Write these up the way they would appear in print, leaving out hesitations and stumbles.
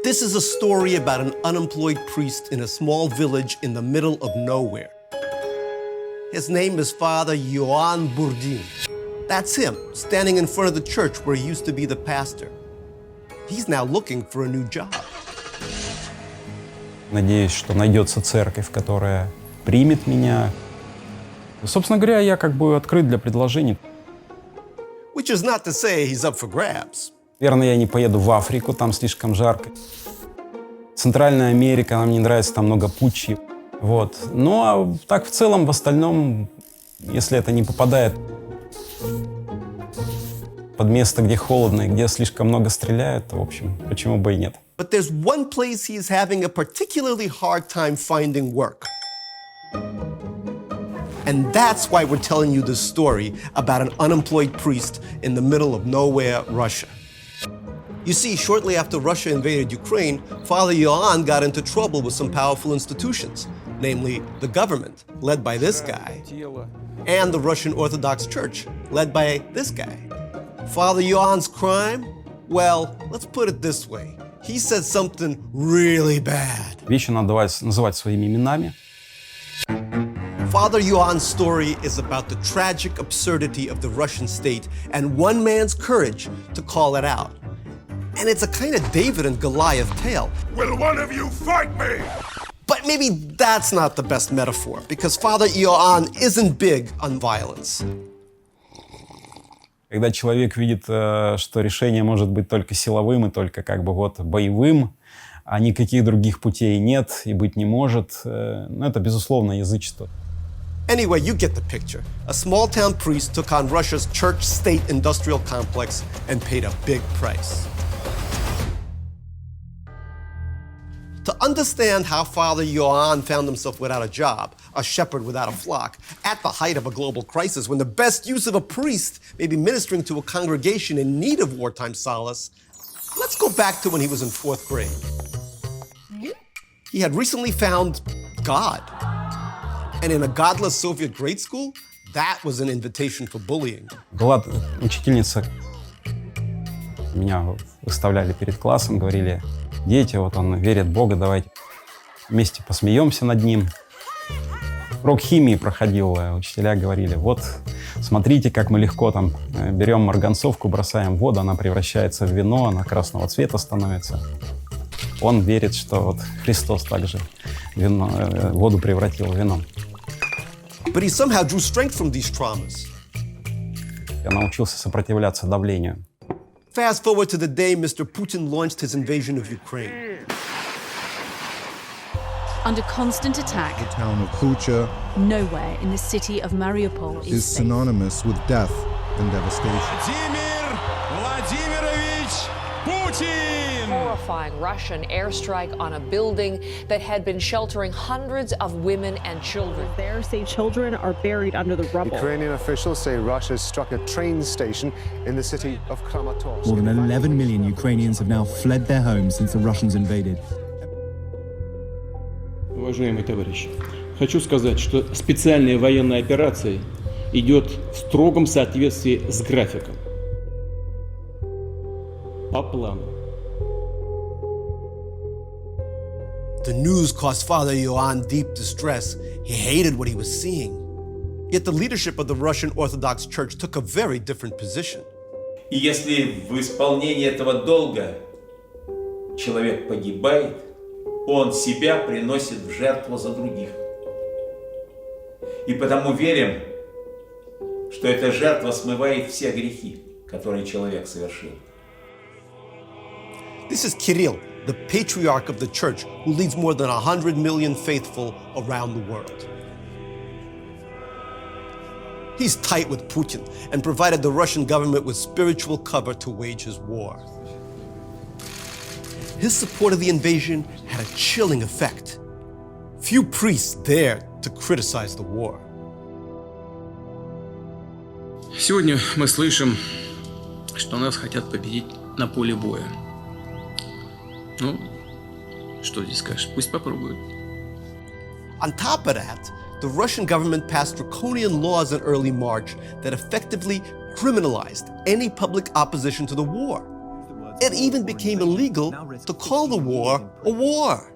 This is a story about an unemployed priest in a small village in the middle of nowhere. His name is Father Ioann Burdin. That's him, standing in front of the church where he used to be the pastor. He's now looking for a new job. Надеюсь, что найдется церковь, которая примет меня. Собственно говоря, я как бы открыт для предложений. Which is not to say he's up for grabs. Наверное, я не поеду в Африку, там слишком жарко. Центральная Америка, нам не нравится, там много путчей. Вот. Ну а так в целом, в остальном, если это не попадает под место, где холодно и где слишком много стреляют, то, в общем, почему бы и нет. But there's one place he's having a particularly hard time finding work. And that's why we're telling you this story about an unemployed priest in the middle of nowhere, Russia. You see, shortly after Russia invaded Ukraine, Father Ioann got into trouble with some powerful institutions, namely the government, led by this guy, and the Russian Orthodox Church, led by this guy. Father Ioann's crime? Well, let's put it this way. He said something really bad. Вещи надо называть своими именами. Father Ioann's story is about the tragic absurdity of the Russian state and one man's courage to call it out. And it's a kind of David and Goliath tale. Will one of you fight me? But maybe that's not the best metaphor, because Father Ioann isn't big on violence. Когда человек видит, что решение может быть только силовым и только как бы вот боевым, а никаких других путей нет и быть не может, ну, это, безусловно, язычество. Anyway, you get the picture. A small-town priest took on Russia's church-state industrial complex and paid a big price. To understand how Father Ioann found himself without a job, a shepherd without a flock, at the height of a global crisis, when the best use of a priest may be ministering to a congregation in need of wartime solace, let's go back to when he was in 4th grade. He had recently found God. And in a godless Soviet grade school, that was an invitation for bullying. Была учительница, меня выставляли перед классом, говорили: дети, вот он верит в Бога, давайте вместе посмеемся над ним. Урок химии проходил, учителя говорили: вот, смотрите, как мы легко там берем марганцовку, бросаем в воду, она превращается в вино, она красного цвета становится. Он верит, что вот Христос также воду превратил в вино. But he somehow drew strength from these traumas. Я научился сопротивляться давлению. Fast forward to the day Mr. Putin launched his invasion of Ukraine. Under constant attack, The town of Bucha nowhere in the city of Mariupol is safe. synonymous with death and devastation. Vladimirovich Putin! Horrifying Russian airstrike on a building that had been sheltering hundreds of women and children. There say children are buried under the rubble. Ukrainian officials say Russia struck a train station in the city of Kramatorsk. More than 11 million Ukrainians have now fled their homes since the Russians invaded. Уважаемые товарищи, хочу сказать, что специальная военная операция идет в строгом соответствии с графиком. По плану. The news caused Father Ioann deep distress. He hated what he was seeing. Yet the leadership of the Russian Orthodox Church took a very different position. И если в исполнении этого долга человек погибает, он себя приносит в жертву за других. И потому верим, что эта жертва смывает все грехи, которые человек совершил. This is Kirill, the patriarch of the church, who leads more than 100 million faithful around the world. He's tight with Putin and provided the Russian government with spiritual cover to wage his war. His support of the invasion had a chilling effect. Few priests dared to criticize the war. Сегодня мы слышим, что нас хотят победить на поле боя. Ну, что здесь скажешь? Пусть попробуют. On top of that, the Russian government passed draconian laws in early March that effectively criminalized any public opposition to the war. It even became illegal to call the war a war.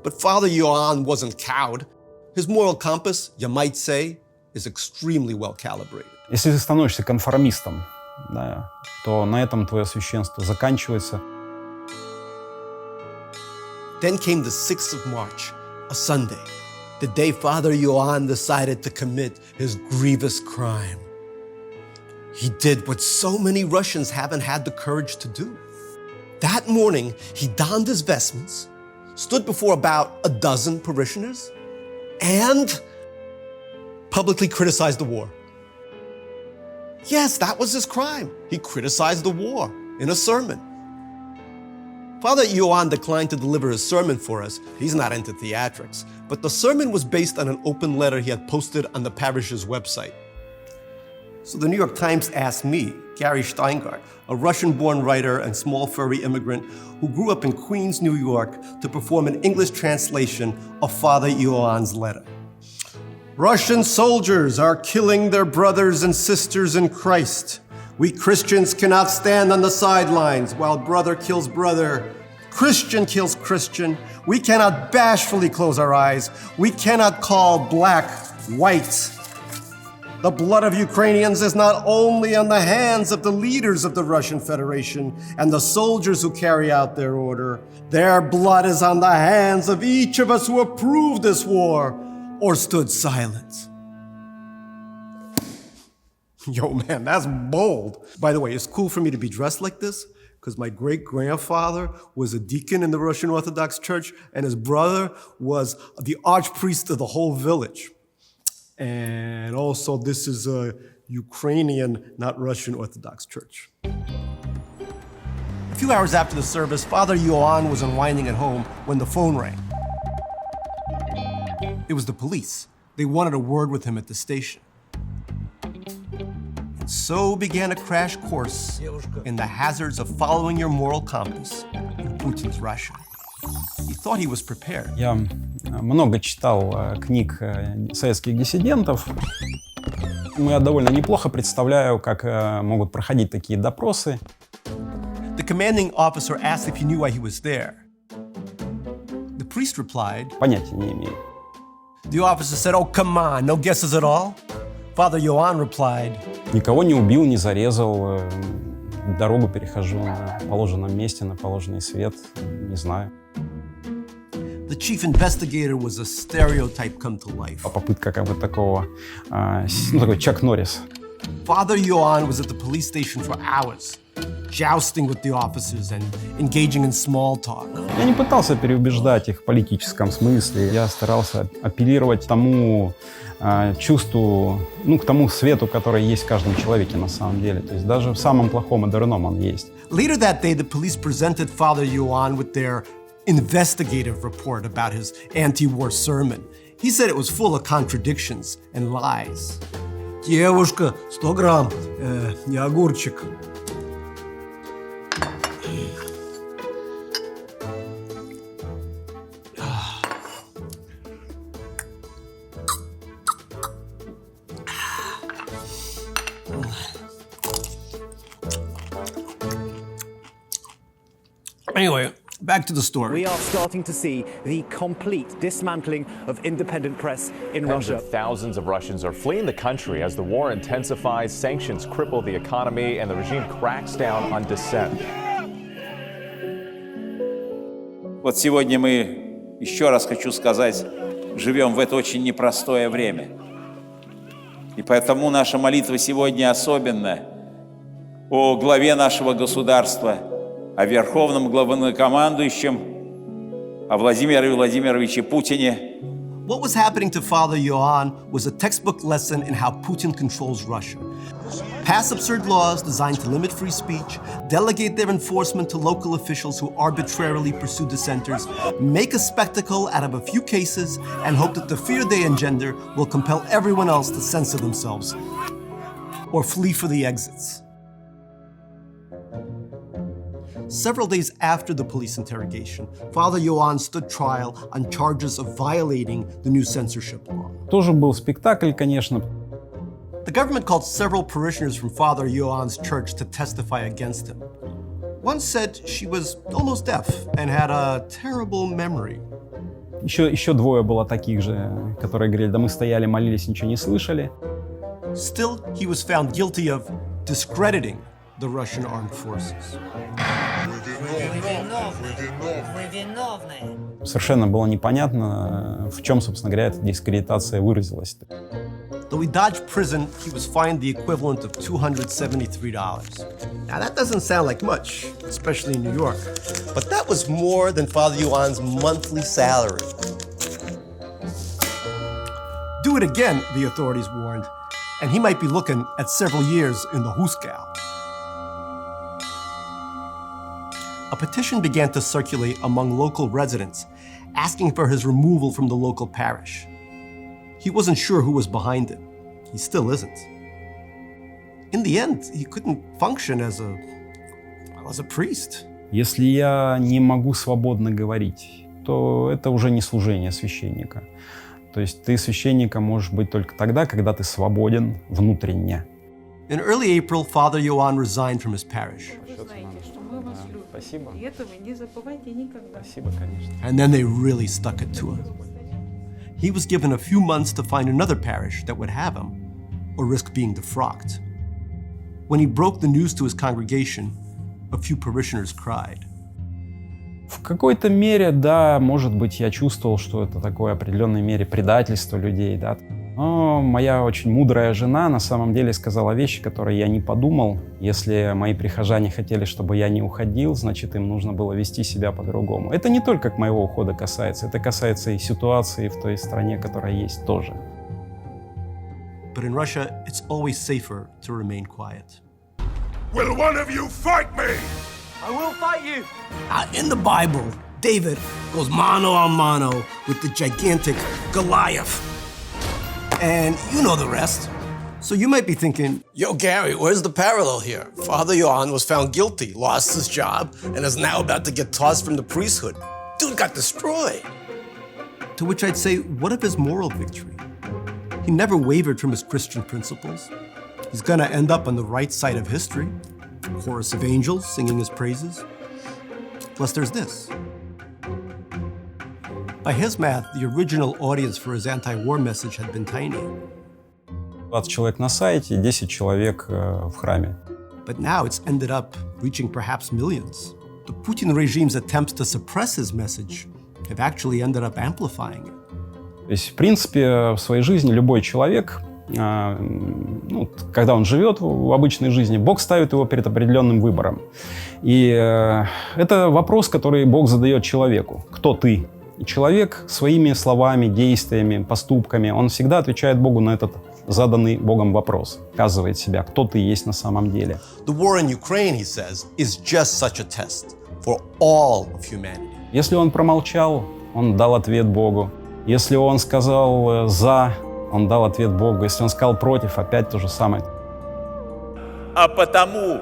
But Father Ioann wasn't cowed. His moral compass, you might say, is extremely well calibrated. Если ты становишься конформистом, да, то на этом твое священство заканчивается. Then came the 6th of March, a Sunday, the day Father Ioann decided to commit his grievous crime. He did what so many Russians haven't had the courage to do. That morning, he donned his vestments, stood before about a dozen parishioners, and publicly criticized the war. Yes, that was his crime. He criticized the war in a sermon. Father Ioann declined to deliver his sermon for us. He's not into theatrics. But the sermon was based on an open letter he had posted on the parish's website. So the New York Times asked me, Gary Shteyngart, a Russian-born writer and small furry immigrant who grew up in Queens, New York, to perform an English translation of Father Ioann's letter. Russian soldiers are killing their brothers and sisters in Christ. We Christians cannot stand on the sidelines while brother kills brother, Christian kills Christian. We cannot bashfully close our eyes. We cannot call black white. The blood of Ukrainians is not only on the hands of the leaders of the Russian Federation and the soldiers who carry out their order. Their blood is on the hands of each of us who approved this war or stood silent. Yo, man, that's bold. By the way, it's cool for me to be dressed like this because my great-grandfather was a deacon in the Russian Orthodox Church and his brother was the archpriest of the whole village. And also, this is a Ukrainian, not Russian Orthodox Church. A few hours after the service, Father Ioann was unwinding at home when the phone rang. It was the police. They wanted a word with him at the station. And so began a crash course in the hazards of following your moral compass in Putin's Russia. He thought he was prepared. Я много читал книг советских диссидентов. Я довольно неплохо представляю, как могут проходить такие допросы. The commanding officer asked if he knew why he was there. The priest replied, Понятия не имею. The officer said, oh, come on, no guesses at all? Father Ioann replied, Никого не убил, не зарезал. Дорогу перехожу на положенном месте, на положенный свет. Не знаю. The chief investigator was a stereotype come to life. Попытка как бы такого, такой Чак Норрис. Father Ioann was at the police station for hours, jousting with the officers and engaging in small talk. Я не пытался переубеждать их в политическом смысле. Я старался апеллировать к тому чувству, к тому свету, который есть в каждом человеке на самом деле. То есть даже в самом плохом и дурном он есть. Later that day, the police presented Father Ioann with their investigative report about his anti-war sermon. He said it was full of contradictions and lies. Девушка, 100 грамм, не огурчик. Anyway, back to the story. We are starting to see the complete dismantling of independent press in Russia. Tens of thousands of Russians are fleeing the country as the war intensifies, sanctions cripple the economy, and the regime cracks down on dissent. Вот сегодня мы, еще раз хочу сказать, живем в это очень непростое время. И поэтому наша молитва сегодня особенная о главе нашего государства, о верховном главнокомандующем, о Владимире Владимировиче Путине. What was happening to Father Ioann was a textbook lesson in how Putin controls Russia. Pass absurd laws designed to limit free speech, delegate their enforcement to local officials who arbitrarily pursue dissenters, make a spectacle out of a few cases, and hope that the fear they engender will compel everyone else to censor themselves or flee for the exits. Several days after the police interrogation, Father Ioann stood trial on charges of violating the new censorship law. Тоже был спектакль, конечно. The government called several parishioners from Father Ioann's church to testify against him. once said she was almost deaf and had a terrible memory. Еще двое было таких же, которые говорили, да мы стояли, молились, ничего не слышали. Still, he was found guilty of discrediting the Russian armed forces. Совершенно было непонятно, в чем, собственно говоря, эта дискредитация выразилась. Though he dodged prison, he was fined the equivalent of $273. Now that doesn't sound like much, especially in New York, but that was more than Father Ioann's monthly salary. Do it again, the authorities warned, and he might be looking at several years in the Huskow. A petition began to circulate among local residents, asking for his removal from the local parish. He wasn't sure who was behind it. He still isn't. In the end, he couldn't function as a priest. Если я не могу свободно говорить, то это уже не служение священника. То есть ты священником можешь быть только тогда, когда ты свободен внутренне. In early April, Father Ioann resigned from his parish. Спасибо. И этого не забывайте никогда. Спасибо, конечно. And then they really stuck it to him. He was given a few months to find another parish that would have him, or risk being defrocked. When he broke the news to his congregation, a few parishioners cried. В какой-то мере, да, может быть, я чувствовал, что это такое определенной мере предательство людей, да. Но моя очень мудрая жена на самом деле сказала вещи, которые я не подумал. Если мои прихожане хотели, чтобы я не уходил, значит, им нужно было вести себя по-другому. Это не только моего ухода касается, это касается и ситуации в той стране, которая есть тоже. But in Russia, it's always safer to remain quiet. Will one of you fight me? I will fight you. In the Bible, David goes mano a mano with the gigantic Goliath. And you know the rest. So you might be thinking, yo, Gary, where's the parallel here? Father Ioann was found guilty, lost his job, and is now about to get tossed from the priesthood. Dude got destroyed. To which I'd say, what of his moral victory? He never wavered from his Christian principles. He's gonna end up on the right side of history. A chorus of angels singing his praises. Plus there's this. By his math, the original audience for his anti-war message had been tiny. 20 человек на сайте, 10 человек в храме. But now it's ended up reaching perhaps millions. The Putin regime's attempts to suppress his message have actually ended up amplifying it. То есть, в принципе, в своей жизни любой человек, когда он живет в обычной жизни, Бог ставит его перед определенным выбором. И это вопрос, который Бог задает человеку. Кто ты? И человек своими словами, действиями, поступками, он всегда отвечает Богу на этот заданный Богом вопрос. Показывает себя, кто ты есть на самом деле. The war in Ukraine, he says, is just such a test for all of humanity. Если он промолчал, он дал ответ Богу. Если он сказал «за», он дал ответ Богу. Если он сказал «против», опять то же самое. А потому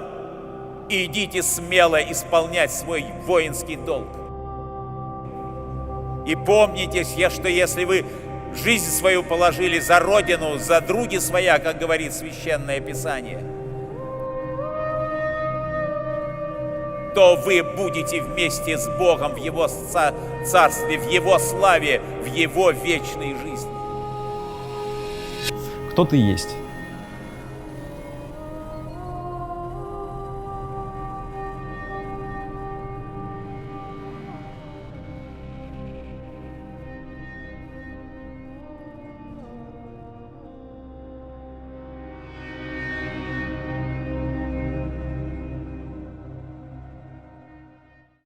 идите смело исполнять свой воинский долг. И помните, что если вы жизнь свою положили за Родину, за други своя, как говорит Священное Писание, то вы будете вместе с Богом в Его царстве, в Его славе, в Его вечной жизни. Кто ты есть?